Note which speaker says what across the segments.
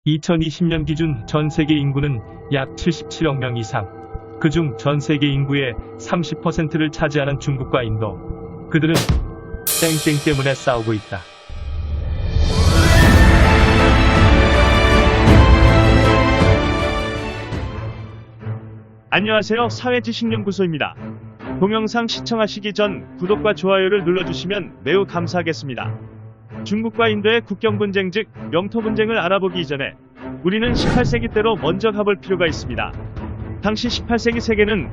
Speaker 1: 2020년 기준 전 세계 인구는 약 77억 명 이상. 그중 전 세계 인구의 30%를 차지하는 중국과 인도. 그들은 땡땡 때문에 싸우고 있다.
Speaker 2: 안녕하세요. 사회지식연구소입니다. 동영상 시청하시기 전 구독과 좋아요를 눌러주시면 매우 감사하겠습니다. 중국과 인도의 국경 분쟁 즉 영토 분쟁을 알아보기 이전에 우리는 18세기 때로 먼저 가볼 필요가 있습니다. 당시 18세기 세계는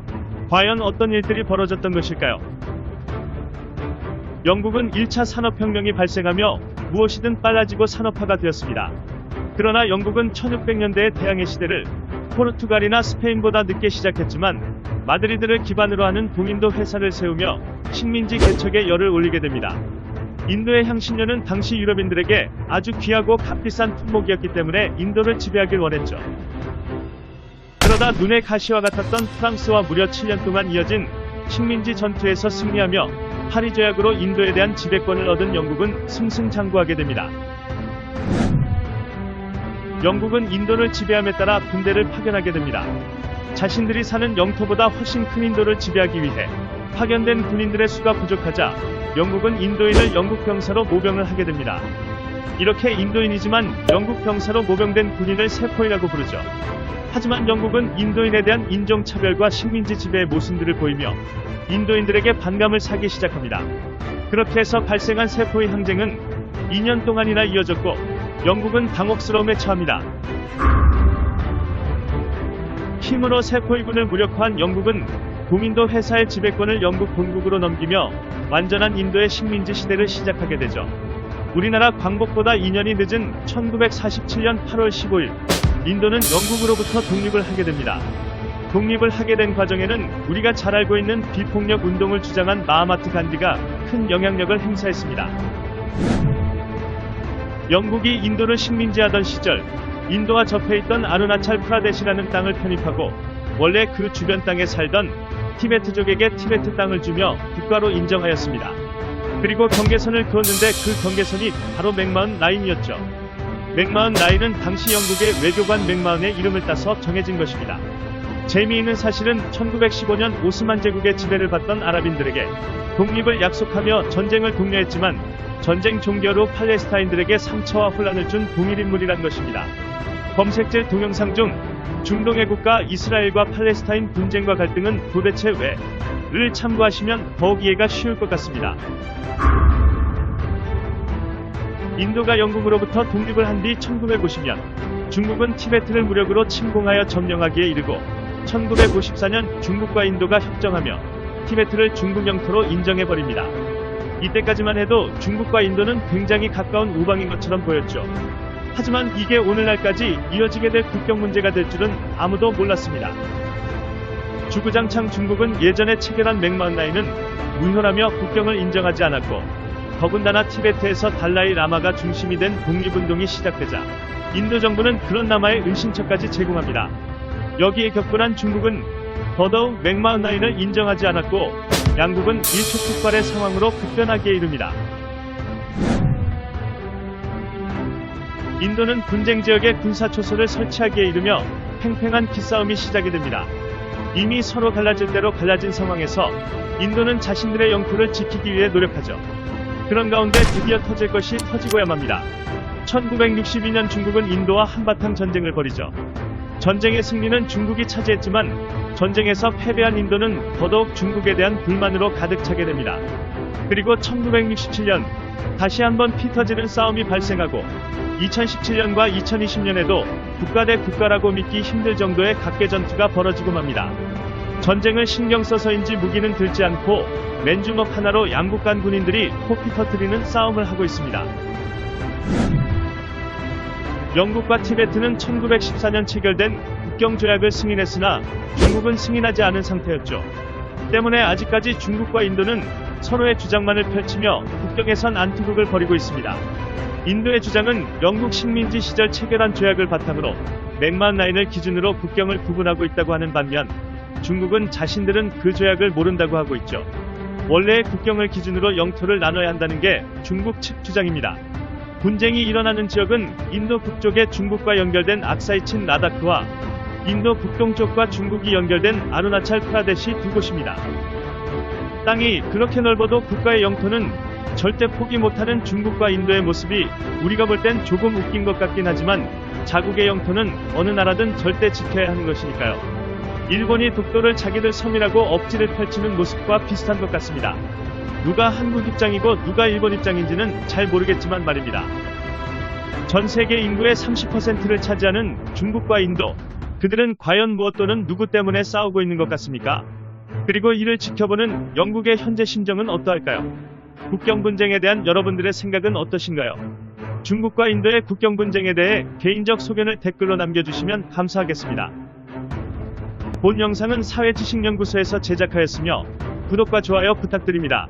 Speaker 2: 과연 어떤 일들이 벌어졌던 것일까요? 영국은 1차 산업혁명이 발생하며 무엇이든 빨라지고 산업화가 되었습니다. 그러나 영국은 1600년대의 대항해 시대를 포르투갈이나 스페인보다 늦게 시작했지만 마드리드를 기반으로 하는 동인도 회사를 세우며 식민지 개척에 열을 올리게 됩니다. 인도의 향신료는 당시 유럽인들에게 아주 귀하고 값비싼 품목이었기 때문에 인도를 지배하길 원했죠. 그러다 눈의 가시와 같았던 프랑스와 무려 7년 동안 이어진 식민지 전투에서 승리하며 파리 조약으로 인도에 대한 지배권을 얻은 영국은 승승장구하게 됩니다. 영국은 인도를 지배함에 따라 군대를 파견하게 됩니다. 자신들이 사는 영토보다 훨씬 큰 인도를 지배하기 위해 파견된 군인들의 수가 부족하자 영국은 인도인을 영국 병사로 모병을 하게 됩니다. 이렇게 인도인이지만 영국 병사로 모병된 군인을 세포인이라고 부르죠. 하지만 영국은 인도인에 대한 인종차별과 식민지 지배의 모순들을 보이며 인도인들에게 반감을 사기 시작합니다. 그렇게 해서 발생한 세포인 항쟁은 2년 동안이나 이어졌고 영국은 당혹스러움에 처합니다. 힘으로 세포이군을 무력화한 영국은 동인도 회사의 지배권을 영국 본국으로 넘기며 완전한 인도의 식민지 시대를 시작하게 되죠. 우리나라 광복보다 2년이 늦은 1947년 8월 15일 인도는 영국으로부터 독립을 하게 됩니다. 독립을 하게 된 과정에는 우리가 잘 알고 있는 비폭력 운동을 주장한 마하마트 간디가 큰 영향력을 행사했습니다. 영국이 인도를 식민지하던 시절 인도와 접해 있던 아루나찰 프라데시라는 땅을 편입하고 원래 그 주변 땅에 살던 티베트족에게 티베트 땅을 주며 국가로 인정하였습니다. 그리고 경계선을 그었는데 그 경계선이 바로 맥마흔 라인이었죠. 맥마흔 라인은 당시 영국의 외교관 맥마흔의 이름을 따서 정해진 것입니다. 재미있는 사실은 1915년 오스만 제국의 지배를 받던 아랍인들에게 독립을 약속하며 전쟁을 독려했지만 전쟁 종결 후 팔레스타인들에게 상처와 혼란을 준 동일인물이란 것입니다. 검색질 동영상 중 중동의 국가 이스라엘과 팔레스타인 분쟁과 갈등은 도대체 왜?를 참고하시면 더욱 이해가 쉬울 것 같습니다. 인도가 영국으로부터 독립을 한 뒤 1950년 중국은 티베트를 무력으로 침공하여 점령하기에 이르고 1954년 중국과 인도가 협정하며 티베트를 중국 영토로 인정해버립니다. 이때까지만 해도 중국과 인도는 굉장히 가까운 우방인 것처럼 보였죠. 하지만 이게 오늘날까지 이어지게 될 국경 문제가 될 줄은 아무도 몰랐습니다. 주구장창 중국은 예전에 체결한 맥마흔 라인은 무효라며 국경을 인정하지 않았고 더군다나 티베트에서 달라이 라마가 중심이 된 독립운동이 시작되자 인도 정부는 그런 라마의 은신처까지 제공합니다. 여기에 격분한 중국은 더더욱 맥마흔 라인을 인정하지 않았고 양국은 일촉즉발의 상황으로 급변하기에 이릅니다. 인도는 분쟁 지역에 군사초소를 설치하기에 이르며 팽팽한 기싸움이 시작이 됩니다. 이미 서로 갈라질 대로 갈라진 상황에서 인도는 자신들의 영토를 지키기 위해 노력하죠. 그런 가운데 드디어 터질 것이 터지고야 맙니다. 1962년 중국은 인도와 한바탕 전쟁을 벌이죠. 전쟁의 승리는 중국이 차지했지만 전쟁에서 패배한 인도는 더더욱 중국에 대한 불만으로 가득 차게 됩니다. 그리고 1967년 다시 한번 피 터지는 싸움이 발생하고 2017년과 2020년에도 국가 대 국가라고 믿기 힘들 정도의 각계 전투가 벌어지고 맙니다. 전쟁을 신경 써서인지 무기는 들지 않고 맨주먹 하나로 양국 간 군인들이 코피 터뜨리는 싸움을 하고 있습니다. 영국과 티베트는 1914년 체결된 국경조약을 승인했으나 중국은 승인하지 않은 상태였죠. 때문에 아직까지 중국과 인도는 서로의 주장만을 펼치며 국경에선 안투극을 벌이고 있습니다. 인도의 주장은 영국 식민지 시절 체결한 조약을 바탕으로 맥마흔 라인을 기준으로 국경을 구분하고 있다고 하는 반면 중국은 자신들은 그 조약을 모른다고 하고 있죠. 원래의 국경을 기준으로 영토를 나눠야 한다는 게 중국 측 주장입니다. 분쟁이 일어나는 지역은 인도 북쪽에 중국과 연결된 악사이친 라다크와 인도 북동쪽과 중국이 연결된 아루나찰 프라데시 두 곳입니다. 땅이 그렇게 넓어도 국가의 영토는 절대 포기 못하는 중국과 인도의 모습이 우리가 볼 땐 조금 웃긴 것 같긴 하지만 자국의 영토는 어느 나라든 절대 지켜야 하는 것이니까요. 일본이 독도를 자기들 섬이라고 억지를 펼치는 모습과 비슷한 것 같습니다. 누가 한국 입장이고 누가 일본 입장인지는 잘 모르겠지만 말입니다. 전 세계 인구의 30%를 차지하는 중국과 인도, 그들은 과연 무엇 또는 누구 때문에 싸우고 있는 것 같습니까? 그리고 이를 지켜보는 영국의 현재 심정은 어떠할까요? 국경 분쟁에 대한 여러분들의 생각은 어떠신가요? 중국과 인도의 국경 분쟁에 대해 개인적 소견을 댓글로 남겨주시면 감사하겠습니다. 본 영상은 사회지식연구소에서 제작하였으며 구독과 좋아요 부탁드립니다.